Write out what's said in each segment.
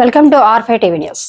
Welcome to R5 TV news.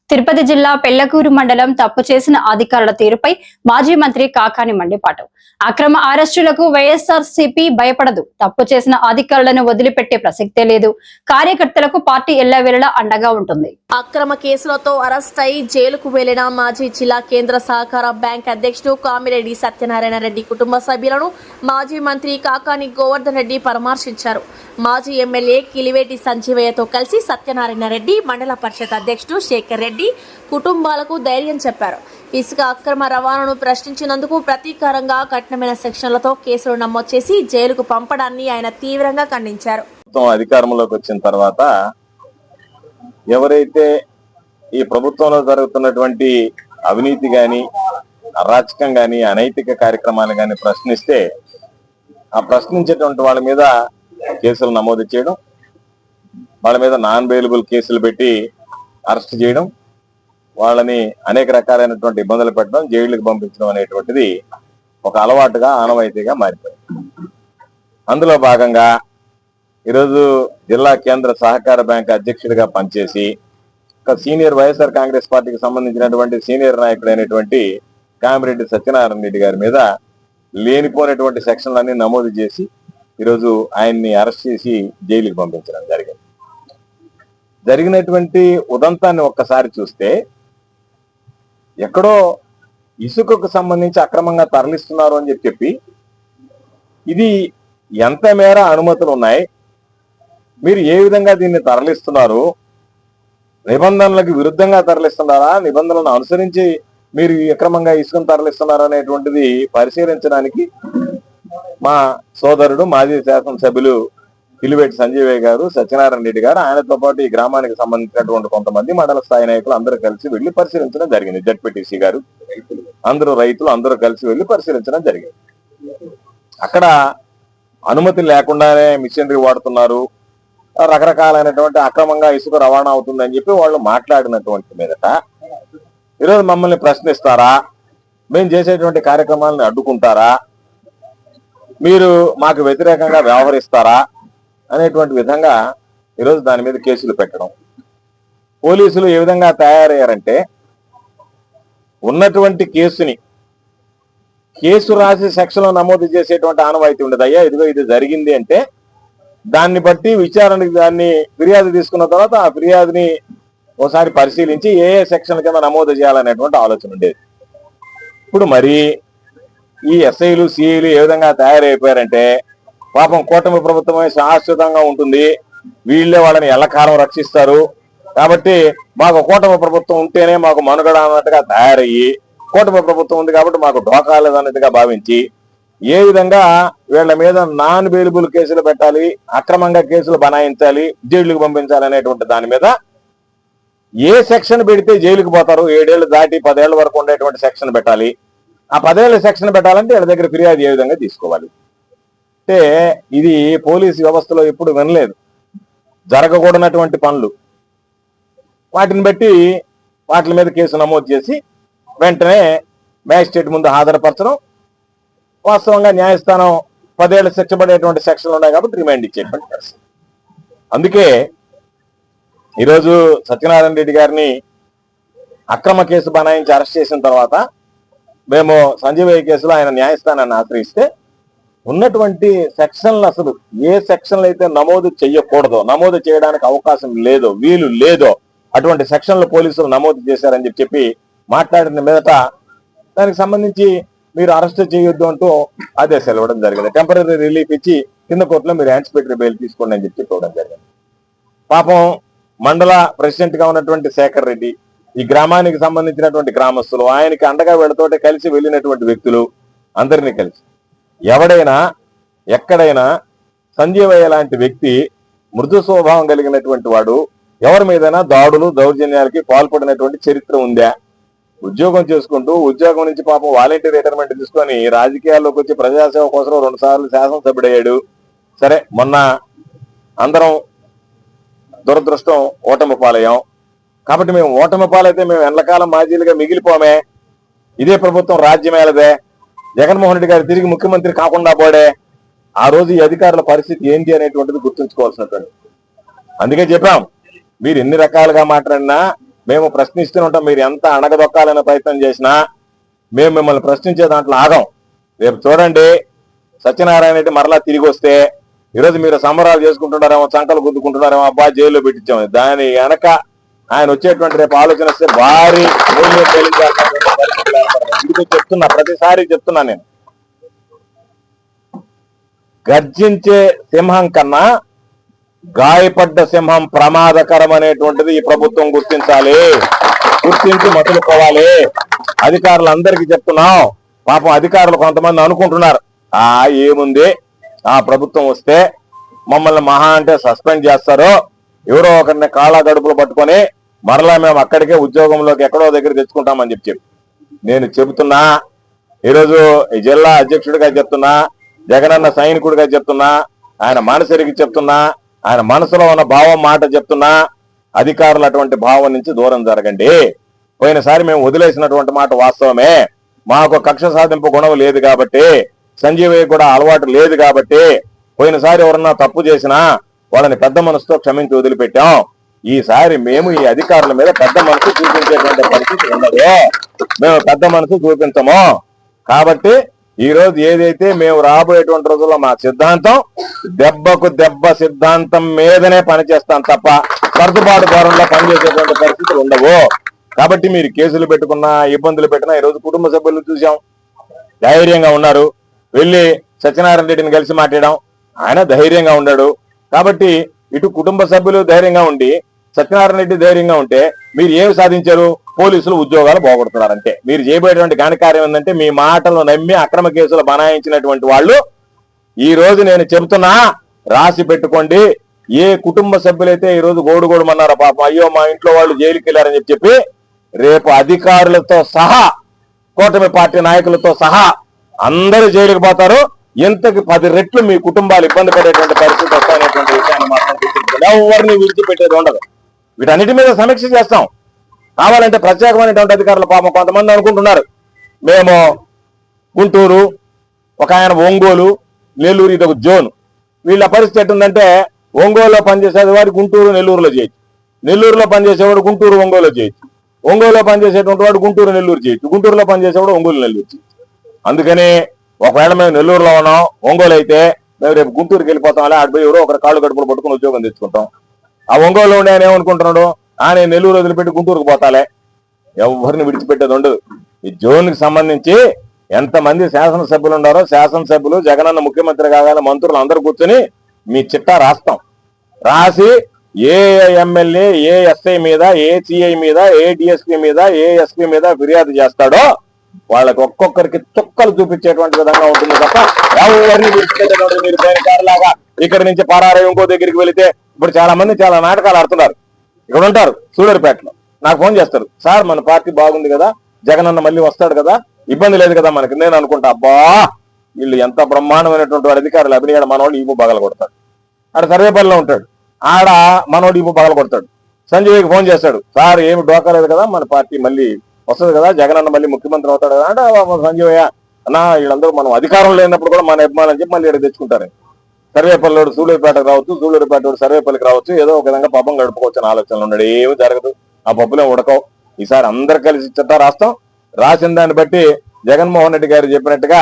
Tirupati జిల్లా పెళ్లకూరు మండలం తప్పు చేసిన అధికారుల తీరుపై మాజీ మంత్రి కాకాని మండిపాటు. అక్రమ అరెస్టులకు వైఎస్ఆర్సీపీ భయపడదు. తప్పు చేసిన అధికారులను వదిలిపెట్టే ప్రసక్తే లేదు. కార్యకర్తలకు పార్టీ ఎల్లవేళలా అండగా ఉంటుంది. అక్రమ కేసులతో అరెస్ట్ అయి జైలుకు వెళ్లిన మాజీ జిల్లా కేంద్ర సహకార బ్యాంక్ అధ్యక్షుడు కామిరెడ్డి సత్యనారాయణ రెడ్డి కుటుంబ సభ్యులను మాజీ మంత్రి కాకాని గోవర్ధన్ రెడ్డి పరామర్శించారు. మాజీ ఎమ్మెల్యే కిలివేటి సంజీవయ్యతో కలిసి సత్యనారాయణ రెడ్డి, మండల పరిషత్ అధ్యక్షుడు శేఖర్ రెడ్డి కుటుంబాలకు ధైర్యం చెప్పారు. ఇసుక అక్రమ రవాణాను ప్రశ్నించినందుకు ప్రతీకారంగా కఠినమైన సెక్షన్లతో కేసులు నమోదు చేసి జైలుకు పంపడాన్ని ఆయన తీవ్రంగా ఖండించారు. అధికారంలోకి వచ్చిన తర్వాత ఎవరైతే ఈ ప్రభుత్వంలో జరుగుతున్నటువంటి అవినీతి గాని, అరాచకం గాని, అనైతిక కార్యక్రమాలు గాని ప్రశ్నిస్తే ఆ ప్రశ్నించేటువంటి వాళ్ళ మీద కేసులు నమోదు చేయడం, వాళ్ళ మీద నాన్ బెయిలబుల్ కేసులు పెట్టి అరెస్ట్ చేయడం, వాళ్ళని అనేక రకాలైనటువంటి ఇబ్బందులు పెట్టడం, జైలుకి పంపించడం అనేటువంటిది ఒక అలవాటుగా, ఆనవాయితీగా మారిపోయింది. అందులో భాగంగా ఈరోజు జిల్లా కేంద్ర సహకార బ్యాంక్ అధ్యక్షుడిగా పనిచేసి ఒక సీనియర్ వైఎస్ఆర్ కాంగ్రెస్ పార్టీకి సంబంధించినటువంటి సీనియర్ నాయకుడైనటువంటి కామిరెడ్డి సత్యనారాయణ రెడ్డి గారి మీద లేనిపోయినటువంటి సెక్షన్లన్నీ నమోదు చేసి ఈరోజు ఆయన్ని అరెస్ట్ చేసి జైలుకి పంపించడం జరిగింది. జరిగినటువంటి ఉదంతాన్ని ఒక్కసారి చూస్తే ఎక్కడో ఇసుకకు సంబంధించి అక్రమంగా తరలిస్తున్నారు అని చెప్పి ఇది ఎంత మేర అనుమతులు ఉన్నాయి, మీరు ఏ విధంగా దీన్ని తరలిస్తున్నారు, నిబంధనలకు విరుద్ధంగా తరలిస్తున్నారా, నిబంధనలను అనుసరించి మీరు అక్రమంగా ఇసుకను తరలిస్తున్నారు అనేటువంటిది పరిశీలించడానికి మా సోదరుడు మాజీ శాసనసభ్యులు కిలివేటి సంజీవయ్య గారు, సత్యనారాయణ రెడ్డి గారు, ఆయనతో పాటు ఈ గ్రామానికి సంబంధించినటువంటి కొంతమంది మండల స్థాయి నాయకులు అందరూ కలిసి వెళ్లి పరిశీలించడం జరిగింది. జడ్పీటీసీ గారు, అందరూ రైతులు అందరూ కలిసి వెళ్లి పరిశీలించడం జరిగింది. అక్కడ అనుమతి లేకుండానే మిషనరీ వాడుతున్నారు, రకరకాలైనటువంటి అక్రమంగా ఇసుక రవాణా అవుతుందని చెప్పి వాళ్ళు మాట్లాడినటువంటి మీదట ఈరోజు మమ్మల్ని ప్రశ్నిస్తారా, మేము చేసేటువంటి కార్యక్రమాలను అడ్డుకుంటారా, మీరు మాకు వ్యతిరేకంగా వ్యవహరిస్తారా అనేటువంటి విధంగా ఈరోజు దాని మీద కేసులు పెట్టడం. పోలీసులు ఏ విధంగా తయారయ్యారంటే ఉన్నటువంటి కేసు రాసి సెక్షన్లో నమోదు చేసేటువంటి ఆనవాయితీ ఉండదు. అయ్యా ఇదిగో ఇది జరిగింది అంటే దాన్ని బట్టి విచారణకి దాన్ని ఫిర్యాదు తీసుకున్న తర్వాత ఆ ఫిర్యాదుని ఒకసారి పరిశీలించి ఏ సెక్షన్ కింద నమోదు చేయాలనేటువంటి ఆలోచన ఉండేది. ఇప్పుడు మరి ఈ ఎస్ఐలు, సిఐలు ఏ విధంగా తయారైపోయారంటే పాపం కూటమి ప్రభుత్వమే శాశ్వతంగా ఉంటుంది, వీళ్ళే వాళ్ళని ఎల్లకాలం రక్షిస్తారు కాబట్టి మాకు కూటమి ప్రభుత్వం ఉంటేనే మాకు మనుగడ అన్నట్టుగా తయారయ్యి, కూటమి ప్రభుత్వం ఉంది కాబట్టి మాకు ఢోకా లేదన్నట్టుగా భావించి ఏ విధంగా వీళ్ళ మీద నాన్ బెయిలబుల్ కేసులు పెట్టాలి, అక్రమంగా కేసులు బనాయించాలి, జైలుకు పంపించాలి అనేటువంటి దాని మీద ఏ సెక్షన్ పెడితే జైలుకు పోతారు, 7 ఏళ్ళు దాటి 10 ఏళ్ల వరకు ఉండేటువంటి సెక్షన్ పెట్టాలి, ఆ 10 ఏళ్ళ సెక్షన్ పెట్టాలంటే వీళ్ళ దగ్గర ఫిర్యాదు ఏ విధంగా తీసుకోవాలి అంటే ఇది పోలీసు వ్యవస్థలో ఎప్పుడు వినలేదు. జరగకూడనటువంటి పనులు వాటిని బట్టి వాటి మీద కేసు నమోదు చేసి వెంటనే మ్యాజిస్ట్రేట్ ముందు హాజరుపరచడం, వాస్తవంగా న్యాయస్థానం 10 ఏళ్ళు శిక్ష పడేటువంటి సెక్షన్లు ఉన్నాయి కాబట్టి రిమాండ్ ఇచ్చేటువంటి పరిస్థితి. అందుకే ఈరోజు సత్యనారాయణ రెడ్డి గారిని అక్రమ కేసు బనాయించి అరెస్ట్ చేసిన తర్వాత మేము సంజీవయ్య కేసులో ఆయన న్యాయస్థానాన్ని ఆశ్రయిస్తే ఉన్నటువంటి సెక్షన్లు అసలు ఏ సెక్షన్లు అయితే నమోదు చేయకూడదో, నమోదు చేయడానికి అవకాశం లేదో, వీలు లేదో అటువంటి సెక్షన్లు పోలీసులు నమోదు చేశారని చెప్పి మాట్లాడిన మీదట దానికి సంబంధించి మీరు అరెస్ట్ చేయొద్దు అంటూ ఆదేశాలు ఇవ్వడం జరిగింది. టెంపరీ రిలీఫ్ ఇచ్చి కింద కోర్టులో మీరు యాంటిసిపేటరీ బెయిల్ తీసుకోండి అని చెప్పి ఇవ్వడం జరిగింది. పాపం మండల ప్రెసిడెంట్ గా ఉన్నటువంటి శేఖర్ రెడ్డి, ఈ గ్రామానికి సంబంధించినటువంటి గ్రామస్తులు, ఆయనకి అండగా వీళ్ళతోటి కలిసి వెళ్ళినటువంటి వ్యక్తులు అందరినీ కలిసి ఎవడైనా ఎక్కడైనా సంజీవయ్య లాంటి వ్యక్తి మృదు స్వభావం కలిగినటువంటి వాడు ఎవరి మీదైనా దాడులు, దౌర్జన్యాలకి పాల్పడినటువంటి చరిత్ర ఉందా? ఉద్యోగం చేసుకుంటూ ఉద్యోగం నుంచి పాపం వాలంటీర్ రిటైర్మెంట్ తీసుకొని రాజకీయాల్లోకి వచ్చి ప్రజాసేవ కోసం 2 సార్లు శాసనసభ్యుడయ్యాడు. సరే, మొన్న అందరం దురదృష్టం ఓటమి పాలయ్యాం కాబట్టి మేము ఓటమి పాలైతే మేము ఎండ్లకాలం మాజీలుగా మిగిలిపోమే, ఇదే ప్రభుత్వం రాజ్యమేలదే, జగన్మోహన్ రెడ్డి గారు తిరిగి ముఖ్యమంత్రి కాకుండా పోడే, ఆ రోజు ఈ అధికారుల పరిస్థితి ఏంటి అనేటువంటిది గుర్తుంచుకోవాల్సినటువంటి. అందుకే చెప్పాం మీరు ఎన్ని రకాలుగా మాట్లాడినా మేము ప్రశ్నిస్తూనే ఉంటాం. మీరు ఎంత అణగదొక్కాలనే ప్రయత్నం చేసినా మేము మిమ్మల్ని ప్రశ్నించే దాంట్లో ఆగం. రేపు చూడండి, సత్యనారాయణ రెడ్డి మరలా తిరిగి వస్తే ఈరోజు మీరు సంబరాలు చేసుకుంటున్నారేమో, చంకలు గుద్దుకుంటున్నారేమో, అబ్బా జైల్లో పెట్టించాము. దాని వెనక ఆయన వచ్చేటువంటి రేపు ఆలోచన వస్తే భారీ చెప్తున్నా, ప్రతిసారి చెప్తున్నా నేను, గర్జించే సింహం కన్నా గాయపడ్డ సింహం ప్రమాదకరం అనేటువంటిది ఈ ప్రభుత్వం గుర్తించాలి. గుర్తించి మతులుకోవాలి. అధికారులందరికీ చెప్తున్నాం. పాపం అధికారులు కొంతమంది అనుకుంటున్నారు, ఏముంది ఆ ప్రభుత్వం వస్తే మమ్మల్ని మహా అంటే సస్పెండ్ చేస్తారు, ఎవరో ఒకరిని కాళ్ళ గడుపులు పట్టుకొని మరలా మేము అక్కడికే ఉద్యోగంలోకి ఎక్కడో దగ్గర తెచ్చుకుంటామని చెప్పి నేను చెబుతున్నా. ఈరోజు ఈ జిల్లా అధ్యక్షుడిగా చెప్తున్నా, జగనన్న సైనికుడిగా చెప్తున్నా, ఆయన మనసరికి చెప్తున్నా, ఆయన మనసులో ఉన్న భావం మాట చెప్తున్నా. అధికారులు అటువంటి భావం నుంచి దూరం జరగండి. పోయినసారి మేము వదిలేసినటువంటి మాట వాస్తవమే. మాకు కక్ష సాధింపు గుణం లేదు కాబట్టి, సంజీవయ్య కూడా అలవాటు లేదు కాబట్టి, పోయినసారి ఎవరన్నా తప్పు చేసినా వాళ్ళని పెద్ద మనసుతో క్షమించి వదిలిపెట్టాం. ఈసారి మేము ఈ అధికారుల మీద పెద్ద మనసు చూపించేటువంటి పరిస్థితి ఉండదు. మేము పెద్ద మనసు చూపించము. కాబట్టి ఈ రోజు ఏదైతే మేము రాబోయేటువంటి రోజుల్లో మా సిద్ధాంతం దెబ్బకు దెబ్బ సిద్ధాంతం మీదనే పనిచేస్తాం తప్ప సర్దుబాటు ద్వారంలో పనిచేసేటువంటి పరిస్థితులు ఉండవు. కాబట్టి మీరు కేసులు పెట్టుకున్నా, ఇబ్బందులు పెట్టినా, ఈ రోజు కుటుంబ సభ్యులు చూసాం, ధైర్యంగా ఉన్నారు. వెళ్ళి సత్యనారాయణ రెడ్డిని కలిసి మాట్లాడాం, ఆయన ధైర్యంగా ఉన్నాడు. కాబట్టి ఇటు కుటుంబ సభ్యులు ధైర్యంగా ఉండి, సత్యనారాయణ రెడ్డి ధైర్యంగా ఉంటే మీరు ఏమి సాధించారు? పోలీసులు ఉద్యోగాలు పోగొడుతున్నారంటే. మీరు చేయబోయేటువంటి ఘనకార్యం ఏంటంటే మీ మాటలను నమ్మి అక్రమ కేసులు బనాయించినటువంటి వాళ్ళు ఈ రోజు నేను చెబుతున్నా, రాసి పెట్టుకోండి. ఏ కుటుంబ సభ్యులైతే ఈ రోజు గోడుగోడుమన్నారో పాపం, అయ్యో మా ఇంట్లో వాళ్ళు జైలుకి వెళ్ళారని చెప్పి రేపు అధికారులతో సహా, కూటమి పార్టీ నాయకులతో సహా అందరూ జైలుకి పోతారు. ఎంతకి 10 రెట్లు మీ కుటుంబాలు ఇబ్బంది పడేటువంటి పరిస్థితి వస్తాయనేటువంటి విషయాన్ని మాత్రం గుర్తించాలి. ఎవరిని విడిచిపెట్టేది ఉండదు. వీటన్నిటి మీద సమీక్ష చేస్తాం. కావాలంటే ప్రత్యేకమైనటువంటి అధికారులు పాపం కొంతమంది అనుకుంటున్నారు, మేము గుంటూరు, ఒక ఆయన ఒంగోలు, నెల్లూరు, ఇది ఒక జోన్. వీళ్ళ పరిస్థితి ఎట్టుందంటే, ఒంగోలులో పనిచేసేది వాడు గుంటూరు నెల్లూరులో చేయొచ్చు, నెల్లూరులో పనిచేసేవాడు గుంటూరు ఒంగోలు చేయొచ్చు, ఒంగోలులో పనిచేసేటువంటి వాడు గుంటూరు నెల్లూరు చేయొచ్చు, గుంటూరులో పనిచేసేవాడు ఒంగోలు నెల్లూరు చేయొచ్చు. అందుకని ఒకవేళ మేము నెల్లూరులో ఉన్నాం, ఒంగోలు అయితే మేము రేపు గుంటూరుకి వెళ్ళిపోతాం. అలా ఆడిపోయి ఎవరో ఒకరు కాళ్ళు గడుపులు పట్టుకుని ఉద్యోగం తెచ్చుకుంటాం. ఆ ఒంగోలులో ఉండే ఆయన ఏమనుకుంటున్నాడు, నేను నెల్లూరు వదిలిపెట్టి గుంటూరుకు పోతాలే. ఎవరిని విడిచిపెట్టేది ఉండదు. ఈ జోన్కి సంబంధించి ఎంతమంది శాసనసభ్యులు ఉన్నారో, శాసనసభ్యులు, జగనన్న ముఖ్యమంత్రి కాగానే మంత్రులు అందరూ కూర్చొని మీ చిట్టా రాస్తాం. రాసి ఏ ఎమ్మెల్యే, ఏ ఎస్ఐ మీద, ఏ సిఐ మీద, ఏ డిఎస్పీ మీద, ఏ ఎస్పీ మీద ఫిర్యాదు చేస్తాడో వాళ్ళకి ఒక్కొక్కరికి చుక్కలు చూపించేటువంటి విధంగా ఉంటుంది తప్ప ఎవరిని విడిచిపెట్టేటువంటి. మీరు పేరులాగా ఇక్కడి నుంచి పరారై ఇంకో దగ్గరికి వెళితే, ఇప్పుడు చాలా మంది చాలా నాటకాలు ఆడుతున్నారు. ఇక్కడ ఉంటారు సూళ్ళూరుపేటలో, నాకు ఫోన్ చేస్తారు, సార్ మన పార్టీ బాగుంది కదా, జగనన్న మళ్ళీ వస్తాడు కదా, ఇబ్బంది లేదు కదా మనకి. నేను అనుకుంటా, అబ్బా వీళ్ళు ఎంత బ్రహ్మాండమైనటువంటి వాడు అధికారులు, అభినయాడు మనవాడు ఈపు బగల కొడతాడు. ఆడ సర్వేపల్లిలో ఉంటాడు, ఆడ మనవాడు ఈపు బగల కొడతాడు. సంజయ్కి ఫోన్ చేస్తాడు, సార్ ఏమి డోకా లేదు కదా, మన పార్టీ మళ్ళీ వస్తుంది కదా, జగనన్న మళ్ళీ ముఖ్యమంత్రి అవుతాడు కదా అంటే, సంజయ్ అన్నా వీళ్ళందరూ మనం అధికారం లేనప్పుడు కూడా మన అభిమానం చెప్పి మళ్ళీ ఇక్కడ తెచ్చుకుంటారు. సర్వేపల్లిలోడు సూళ్ళూరుపేటకు రావచ్చు, సూళ్ళూరుపేట సర్వేపల్లికి రావచ్చు, ఏదో ఒక విధంగా పబ్బం గడుపుకోవచ్చు అని ఆలోచనలు ఉన్నాడు. ఏమి జరగదు, ఆ పప్పులే ఉడకవు. ఈసారి అందరు కలిసి చిట్టా రాస్తాం. రాసిన దాన్ని బట్టి జగన్మోహన్ రెడ్డి గారు చెప్పినట్టుగా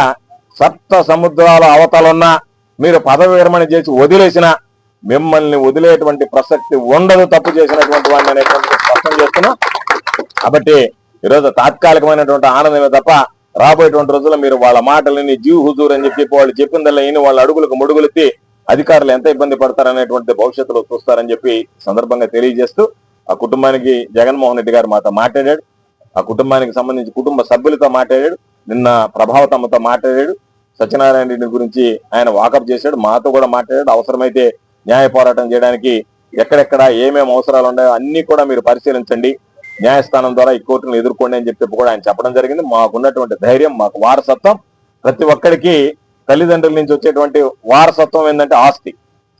సప్త సముద్రాల అవతలున్నా మీరు పదవి విరమణ చేసి వదిలేసిన మిమ్మల్ని వదిలేటువంటి ప్రసక్తి ఉండదు, తప్పు చేసినటువంటి వాడిని అనేటువంటి స్పష్టం చేస్తున్నాం. కాబట్టి ఈరోజు తాత్కాలికమైనటువంటి ఆనందమే తప్ప రాబోయేటువంటి రోజుల్లో మీరు వాళ్ళ మాటలని జీవ్ హుజూర్ అని చెప్పి వాళ్ళు చెప్పిందల్లా ఈయన వాళ్ళ అడుగులకు ముడుగులెత్తి అధికారులు ఎంత ఇబ్బంది పడతారనేటువంటి భవిష్యత్తులో చూస్తారని చెప్పి సందర్భంగా తెలియజేస్తూ, ఆ కుటుంబానికి జగన్మోహన్ రెడ్డి గారు మాతో మాట్లాడాడు, ఆ కుటుంబానికి సంబంధించి కుటుంబ సభ్యులతో మాట్లాడాడు, నిన్న ప్రభావతమ్మతో మాట్లాడాడు, సత్యనారాయణ రెడ్డి గురించి ఆయన వాకప్ చేశాడు, మాతో కూడా మాట్లాడాడు. అవసరమైతే న్యాయ పోరాటం చేయడానికి ఎక్కడెక్కడ ఏమేమి అవసరాలు ఉన్నాయో అన్ని కూడా మీరు పరిశీలించండి, న్యాయస్థానం ద్వారా ఈ కోర్టును ఎదుర్కోండి అని చెప్పి కూడా ఆయన చెప్పడం జరిగింది. మాకున్నటువంటి ధైర్యం, మాకు వారసత్వం, ప్రతి ఒక్కరికి తల్లిదండ్రుల నుంచి వచ్చేటువంటి వారసత్వం ఏంటంటే ఆస్తి.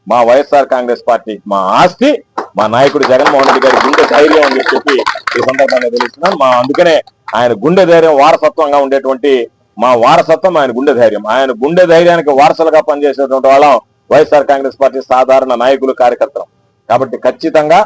మా వైఎస్ఆర్ కాంగ్రెస్ పార్టీ మా ఆస్తి, మా నాయకుడు జగన్మోహన్ రెడ్డి గారి గుండె ధైర్యం అని చెప్పి ఈ సందర్భంగా తెలుస్తున్నాను. అందుకనే ఆయన గుండె ధైర్యం వారసత్వంగా ఉండేటువంటి మా వారసత్వం ఆయన గుండె ధైర్యం. ఆయన గుండె ధైర్యానికి వారసులుగా పనిచేసేటువంటి వాళ్ళం వైఎస్ఆర్ కాంగ్రెస్ పార్టీ సాధారణ నాయకులు, కార్యకర్తలు. కాబట్టి ఖచ్చితంగా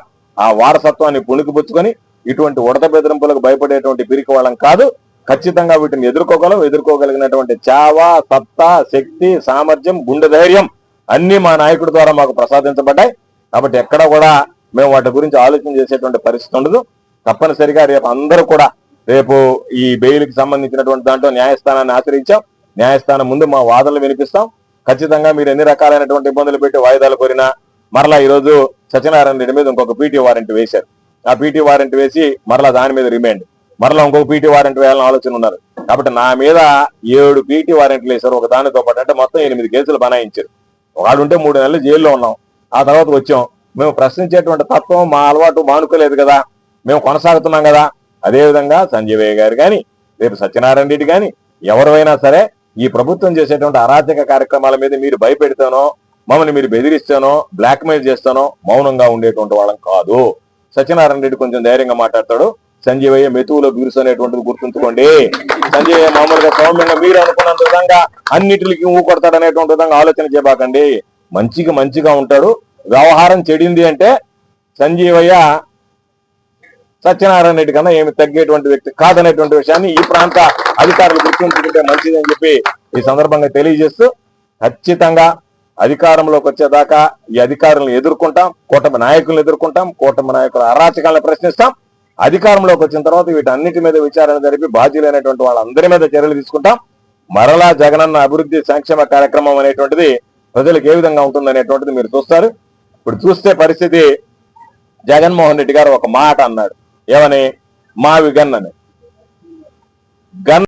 ఆ వారసత్వాన్ని పుణికిపుచ్చుకొని ఇటువంటి ఉడత బెదిరింపులకు భయపడేటువంటి పిరికి వాళ్ళం కాదు. ఖచ్చితంగా వీటిని ఎదుర్కోగలిగినటువంటి చావ, సత్తా, శక్తి, సామర్థ్యం, గుండె ధైర్యం అన్ని మా నాయకుడి ద్వారా మాకు ప్రసాదించబడ్డాయి. కాబట్టి ఎక్కడ కూడా మేము వాటి గురించి ఆలోచన చేసేటువంటి పరిస్థితి ఉండదు. తప్పనిసరిగా రేపు అందరూ కూడా రేపు ఈ బెయిల్కి సంబంధించినటువంటి దాంట్లో న్యాయస్థానాన్ని ఆశ్రయించాం. న్యాయస్థానం ముందు మా వాదనలు వినిపిస్తాం. ఖచ్చితంగా మీరు ఎన్ని రకాలైనటువంటి ఇబ్బందులు పెట్టి వాయిదాలు కోరినా మరలా ఈ రోజు సత్యనారాయణ రెడ్డి మీద ఇంకొక పీటీ వారెంట్ వేశారు. ఆ పీటీ వారెంట్ వేసి మరలా దాని మీద రిమాండ్, మరలా ఇంకొక పీటీ వారెంట్ వేయాలని ఆలోచన ఉన్నారు. కాబట్టి నా మీద 7 పీటీ వారెంట్లు వేశారు ఒక దానితో పాటు. అంటే మొత్తం 8 కేసులు బనాయించారు. వాడుంటే 3 నెలలు జైల్లో ఉన్నాం. ఆ తర్వాత వచ్చాం. మేము ప్రశ్నించేటువంటి తత్వం మా అలవాటు మానుకోలేదు కదా, మేము కొనసాగుతున్నాం కదా. అదేవిధంగా సంజయ్ గారు కానీ రేపు సత్యనారాయణ రెడ్డి కానీ ఎవరైనా సరే ఈ ప్రభుత్వం చేసేటువంటి అరాచక కార్యక్రమాల మీద మీరు భయపెడితేనో, మమ్మల్ని మీరు బెదిరిస్తానో, బ్లాక్మెయిల్ చేస్తానో మౌనంగా ఉండేటువంటి వాళ్ళం కాదు. సత్యనారాయణ రెడ్డి కొంచెం ధైర్యంగా మాట్లాడతాడు. సంజయ్ మెతువులో బిరుసు అనేటువంటిది గుర్తుంచుకోండి. సంజయ్ మామూలుగా సౌమ్యంగా మీరు అనుకున్నంత విధంగా అన్నిటికి ఊకొడతాడు అనేటువంటి విధంగా ఆలోచన చేయబాకండి. మంచిగా ఉంటాడు. వ్యవహారం చెడింది అంటే సంజీవయ్య సత్యనారాయణ రెడ్డి కన్నా ఏమి తగ్గేటువంటి వ్యక్తి కాదనేటువంటి విషయాన్ని ఈ ప్రాంత అధికారులు గుర్తుంచుకుంటే మంచిది అని చెప్పి ఈ సందర్భంగా తెలియజేస్తూ, ఖచ్చితంగా అధికారంలోకి వచ్చేదాకా ఈ అధికారులను ఎదుర్కొంటాం, కూటమి నాయకులను ఎదుర్కొంటాం, కూటమి నాయకుల అరాచకాలను ప్రశ్నిస్తాం. అధికారంలోకి వచ్చిన తర్వాత వీటన్నిటి మీద విచారణ జరిపి బాధ్యులైనటువంటి వాళ్ళందరి మీద చర్యలు తీసుకుంటాం. మరలా జగనన్న అభివృద్ధి సంక్షేమ కార్యక్రమం అనేటువంటిది ప్రజలకు ఏ విధంగా ఉంటుందనేటువంటిది మీరు చూస్తారు. ఇప్పుడు చూస్తే పరిస్థితి, జగన్మోహన్ రెడ్డి గారు ఒక మాట అన్నాడు. ఏమని? మావి గన్ అని. గన్